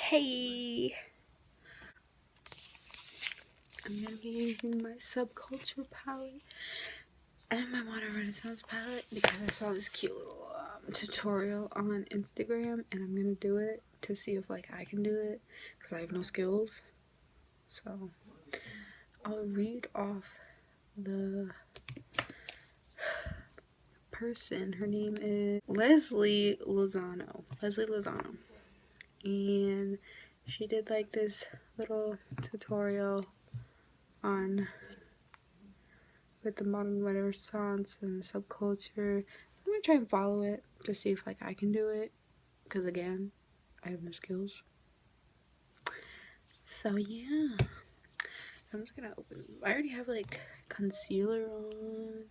Hey, I'm gonna be using my Subculture palette and my Modern Renaissance palette because I saw this cute little tutorial on Instagram, and I'm gonna do it to see if I can do it because I have no skills. So I'll read off the person. Her name is Leslie Lozano, and she did this little tutorial on with the modern renaissance and the subculture. I'm gonna try and follow it to see if I can do it, because again, I have no skills. So yeah, I'm just gonna open. I already have concealer on.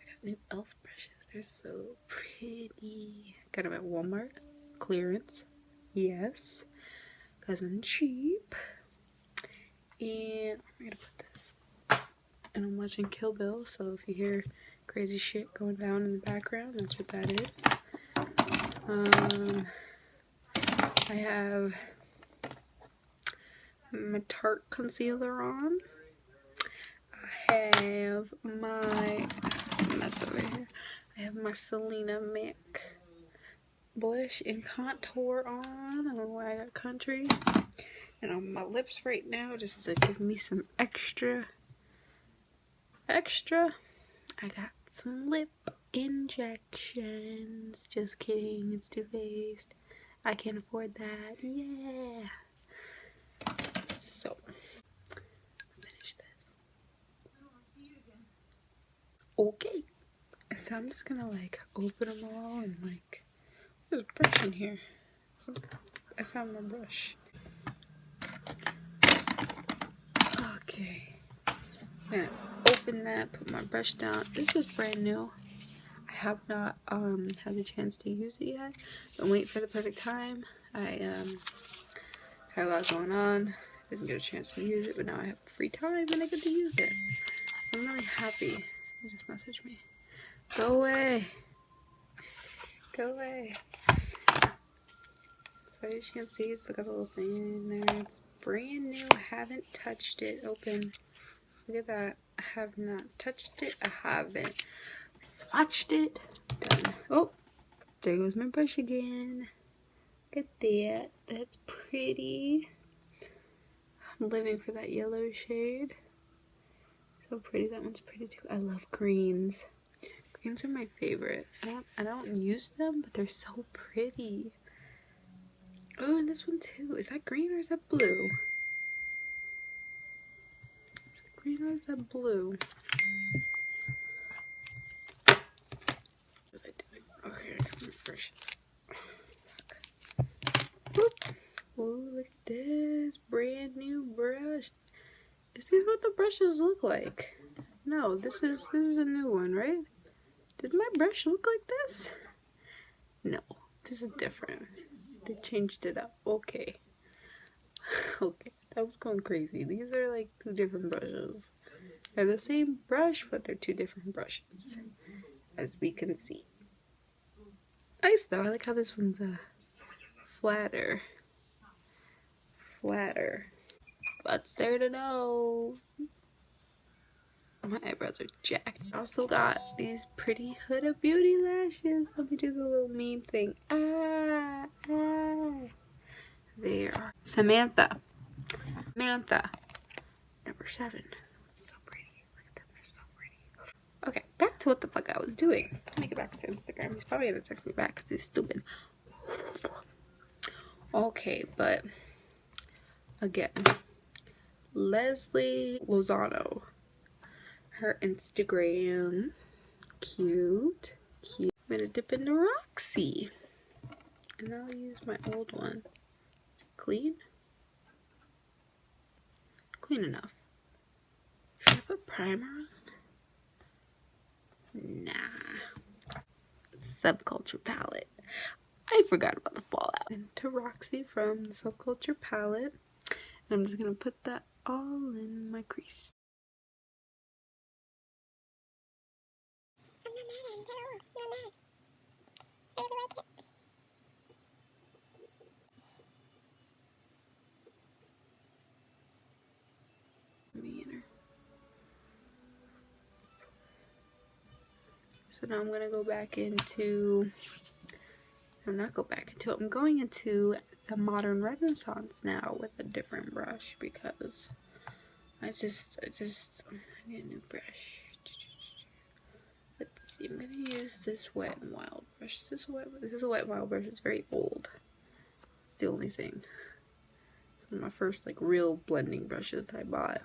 I got new elf brushes. They're so pretty. Got them at Walmart clearance. Yes, because I'm cheap. And I'm gonna put this. And I'm watching Kill Bill, so if you hear crazy shit going down in the background, that's what that is. I have my Tarte concealer on. I have my, it's a mess over here. I have my Selena Mick blush and contour on. I don't know why I got country. And on my lips right now, just to give me some extra. I got some lip injections. Just kidding, it's Too Faced. I can't afford that. Yeah. So, finish this. Okay. So I'm just gonna open them all and there's a brush in here. So I found my brush. Okay. I'm gonna open that, put my brush down. This is brand new. I have not had the chance to use it yet. Been waiting for the perfect time. I had a lot going on. Didn't get a chance to use it, but now I have free time and I get to use it. So I'm really happy. Somebody just messaged me. Go away. Go away. So as you can see, it's got a little thing in there. It's brand new. I haven't touched it. Open. Look at that. I have not touched it. I haven't swatched it. Done. Oh, there goes my brush again. Look at that. That's pretty. I'm living for that yellow shade. So pretty. That one's pretty too. I love greens. Greens are my favorite. I don't use them, but they're so pretty. Oh, and this one too. Is that green or is that blue? Is that green or is that blue? What was I doing? Okay, I got my brushes. Oh, look at this brand new brush. Is this what the brushes look like? No, this is a new one, right? Did my brush look like this? No, this is different. They changed it up. Okay. Okay, that was going crazy. These are two different brushes. They're the same brush, but they're two different brushes, as we can see. Nice though. I like how this one's flatter. What's there to know? My eyebrows are jacked. I also got these pretty Huda Beauty lashes. Let me do the little meme thing. Ah. There. Samantha. Number 7. So pretty. Look at them. They're so pretty. Okay, back to what the fuck I was doing. Let me get back to Instagram. He's probably gonna text me back because he's stupid. Okay, but again, Leslie Lozano. Her Instagram. Cute. I'm gonna dip into Roxy. And I'll use my old one. Clean? Clean enough. Should I put primer on? Nah. Subculture palette. I forgot about the fallout. Into Roxy from the Subculture palette. And I'm just gonna put that all in my crease. So now I'm gonna go back into, I'm going into the modern renaissance now with a different brush because I need a new brush. Let's see, I'm gonna use this Wet n Wild brush. This is a Wet n Wild brush. It's very old. It's the only thing. One of my first like real blending brushes that I bought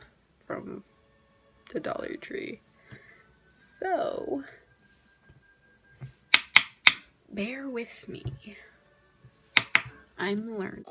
from the Dollar Tree. So bear with me. I'm learning.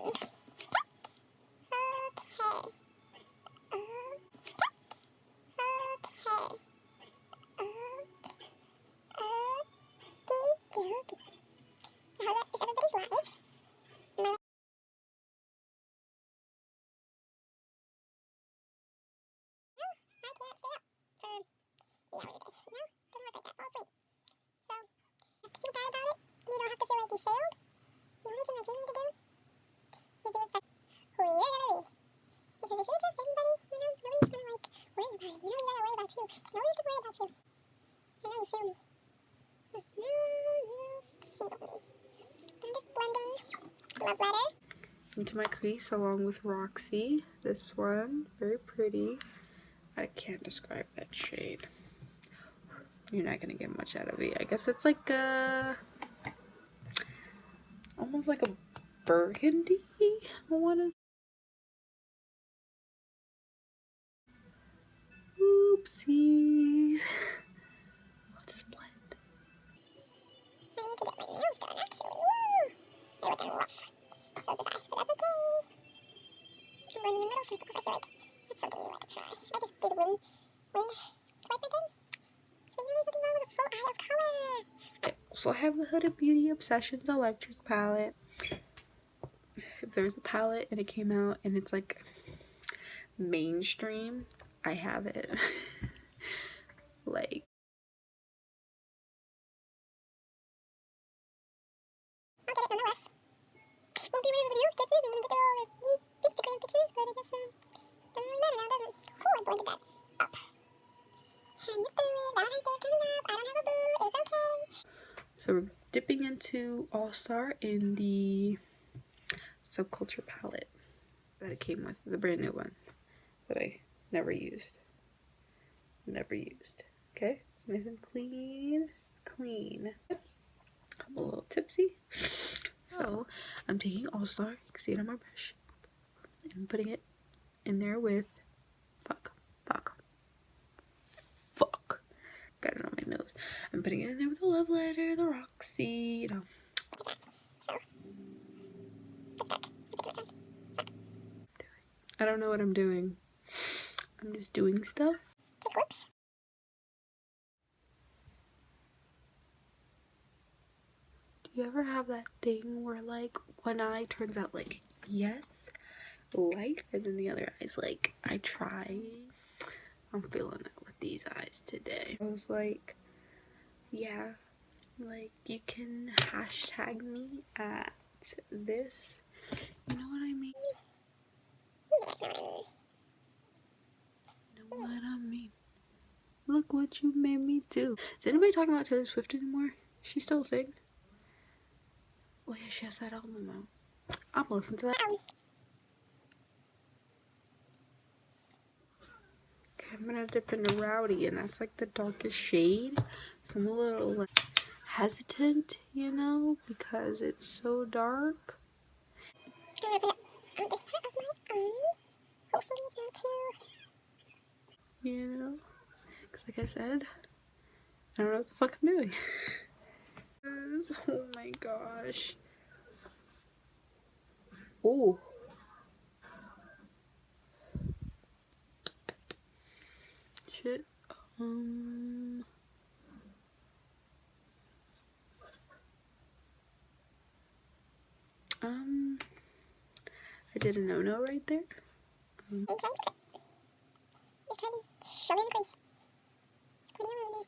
Into my crease along with Roxy. This one, very pretty. I can't describe that shade. You're not gonna get much out of it. I guess it's like a, almost like a burgundy. I wanna. Oopsies. I'll just blend. I need to get my nails done actually. Woo! They're looking rough. So does I, but that's okay. I'm going in the middle circle because I feel like that's something we like to try. I just do the wing swiper thing. So there's nothing wrong with a full eye of color. I also have the Huda Beauty Obsessions Electric palette. If there's a palette and it came out and it's like mainstream, I have it. Like, I'll get it nonetheless. Won't be waiting for the videos get it and then get all the Instagram pictures, but I guess doesn't really matter now, does it? Oh, I blended that up. And you do it. Valentine's Day is coming up. I don't have a boo. It's okay. So we're dipping into All Star in the Subculture palette that it came with, the brand new one that I never used. Okay, it's nice and clean. I'm a little tipsy. So I'm taking All Star, you can see it on my brush, and I'm putting it in there with fuck. Got it on my nose. I'm putting it in there with the Love Letter, the Roxy, you know. I don't know what I'm doing. I'm just doing stuff. Do you ever have that thing where like one eye turns out like yes, light, and then the other eye's like I try? I'm feeling it with these eyes today. I was like, yeah, like you can hashtag me at this. You know what I mean? You know what I mean? Look what you made me do. Is anybody talking about Taylor Swift anymore? She's still a thing? Oh yeah, she has that album out. I'm gonna listen to that. Okay, I'm gonna dip into Rowdy, and that's like the darkest shade. So I'm a little like hesitant, you know, because it's so dark. I'm gonna put it on this part of my arm. Hopefully it's not too, you know, because like I said, I don't know what the fuck I'm doing. Oh my gosh. Oh. Shit. I did a no-no right there. Just trying to show me the crease. It's pretty around there.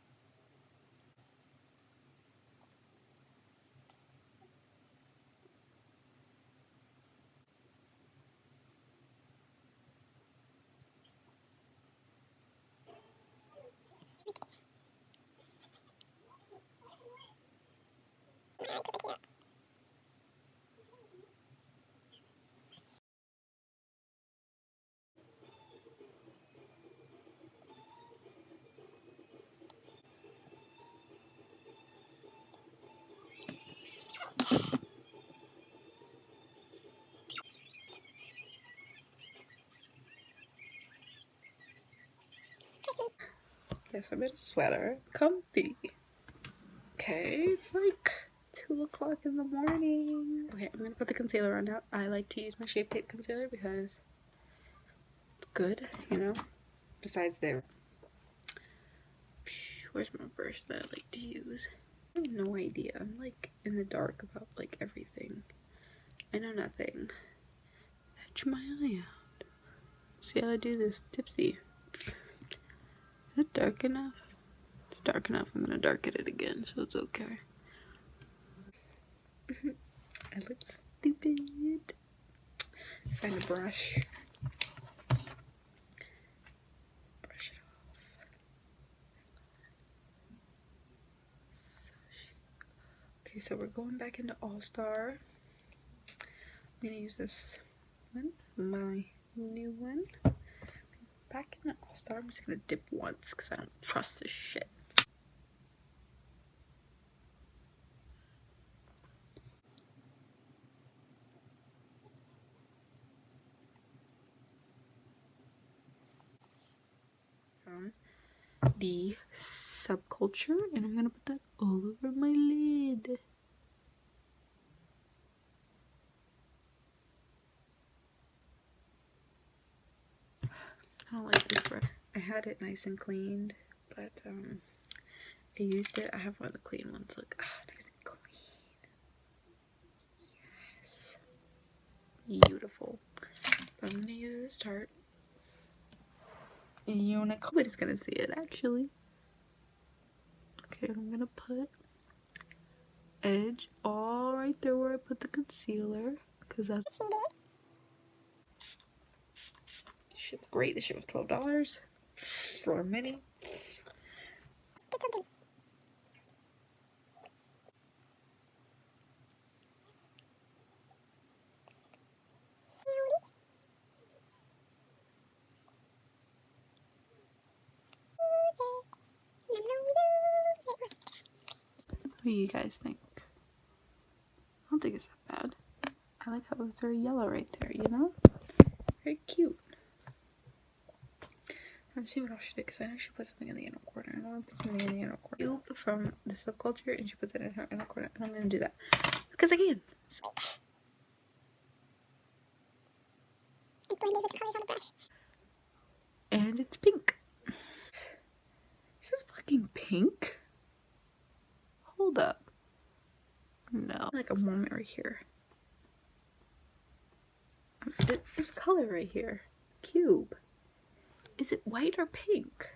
Yes, I'm in a sweater. Comfy. Okay, it's like 2 o'clock in the morning. Okay, I'm gonna put the concealer on now. I like to use my Shape Tape concealer because it's good, you know? Besides there. Where's my brush that I like to use? I have no idea. I'm like in the dark about like everything. I know nothing. Edge my eye out. See how I do this tipsy. Is it dark enough? It's dark enough. I'm gonna darken it again, so it's okay. I look stupid. Find a brush. Brush it off. Okay, so we're going back into All-Star. I'm gonna use this one, my new one. Back in All-Star, I'm just gonna dip once because I don't trust this shit. The Subculture, and I'm gonna put that all over my lid. I don't like this brush. I had it nice and cleaned, but I used it. I have one of the clean ones. Look, nice and clean. Yes, beautiful. But I'm gonna use this Tarte. Nobody's gonna see it actually. Okay, I'm gonna put edge all right there where I put the concealer, because that's what she did. Shit's great. This shit was $12 for a mini. What do you guys think? I don't think it's that bad. I like how it's very yellow right there, you know? Very cute. I'm seeing what else she did because I know she put something in the inner corner. I want to put something in the inner corner. Cube from the Subculture, and she puts it in her inner corner. And I'm going to do that because I can. And it's pink. Is this fucking pink? Hold up. No. Like a moment right here. This color right here. Cube. Is it white or pink?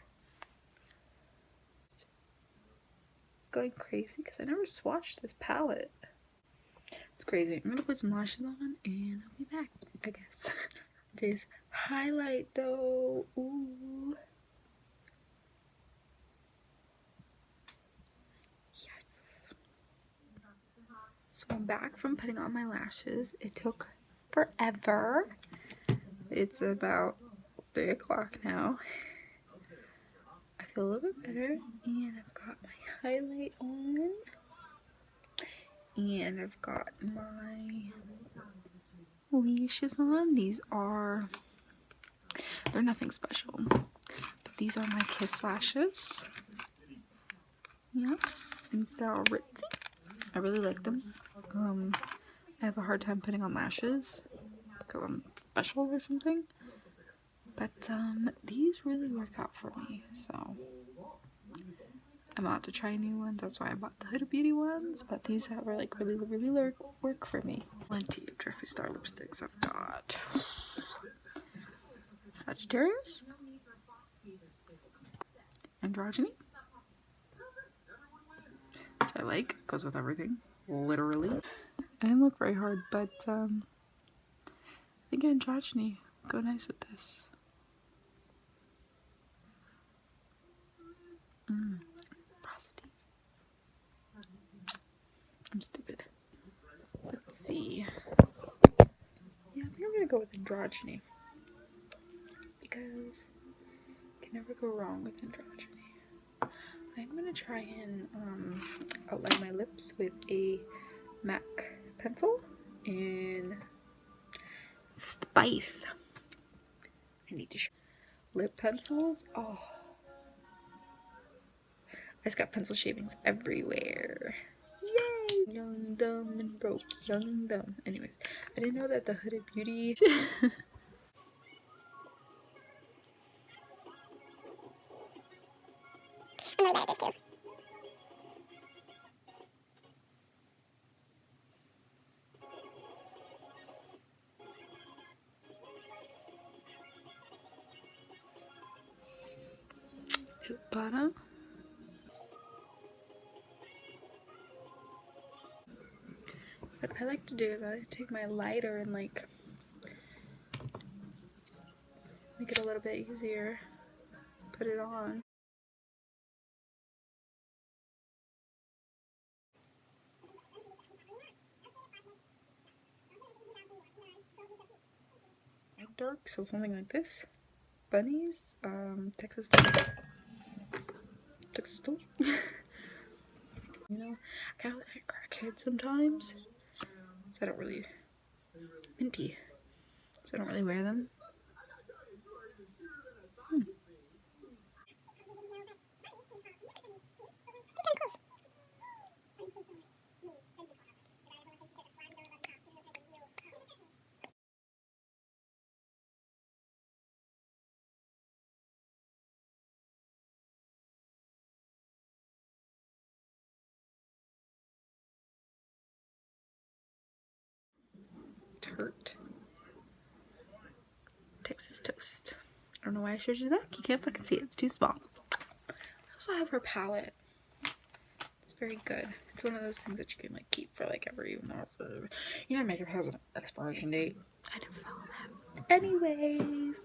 Going crazy because I never swatched this palette. It's crazy. I'm gonna put some lashes on and I'll be back, I guess. This highlight though. Ooh. Yes. So I'm back from putting on my lashes. It took forever. It's about 3 o'clock now. I feel a little bit better, and I've got my highlight on, and I've got my lashes on. They're nothing special, but these are my Kiss lashes. Yeah, and they're ritzy. I really like them. I have a hard time putting on lashes because I'm special or something, but these really work out for me, so I'm about to try new ones. That's why I bought the Huda Beauty ones, but these have like really work for me. Plenty of Jeffree Star lipsticks. I've got Sagittarius, Androgyny, which I like, goes with everything, literally. I didn't look very hard, but I think Androgyny would go nice with this. Frosty. I'm stupid. Let's see. Yeah, I think I'm gonna go with Androgyny because you can never go wrong with Androgyny. I'm gonna try and outline my lips with a MAC pencil in Spice. I need to show lip pencils. Oh, just got pencil shavings everywhere. Yay! Young, dumb, and broke. Young, dumb. Anyways, I didn't know that the Hooded Beauty... I'm really bad at this too. Bottom. What I like to do is I take my lighter and like make it a little bit easier. Put it on. Dark, so something like this. Bunnies, Texas toast. You know, I kind of look like a crackhead sometimes, so I don't really minty. So I don't really wear them. Tart. Texas toast. I don't know why I showed you that. You can't fucking see it. It's too small. I also have her palette. It's very good. It's one of those things that you can like keep for like ever, even though it's you know, makeup has an expiration date. I never follow that. Anyways,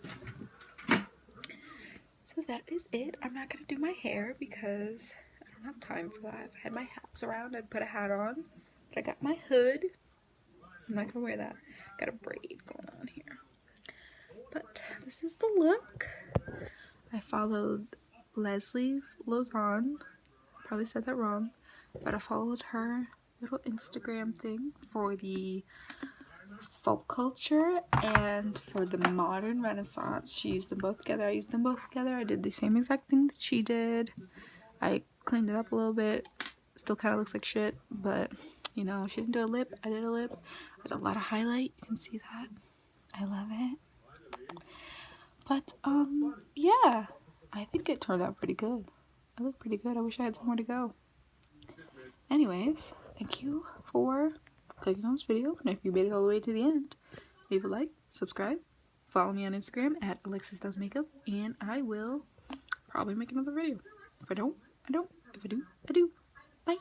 so that is it. I'm not gonna do my hair because I don't have time for that. If I had my hats around, I'd put a hat on. But I got my hood. I'm not gonna wear that. Got a braid going on here. But this is the look. I followed Leslie's Lausanne. Probably said that wrong. But I followed her little Instagram thing for the folk culture and for the modern renaissance. She used them both together. I used them both together. I did the same exact thing that she did. I cleaned it up a little bit. Still kind of looks like shit, but you know, she didn't do a lip. I did a lip. I did a lot of highlight. You can see that. I love it. But yeah, I think it turned out pretty good. I look pretty good. I wish I had somewhere to go. Anyways, thank you for clicking on this video, and if you made it all the way to the end, leave a like, subscribe, follow me on Instagram at AlexisDoesMakeup, and I will probably make another video. If I don't, I don't. If I do, I do. Bye!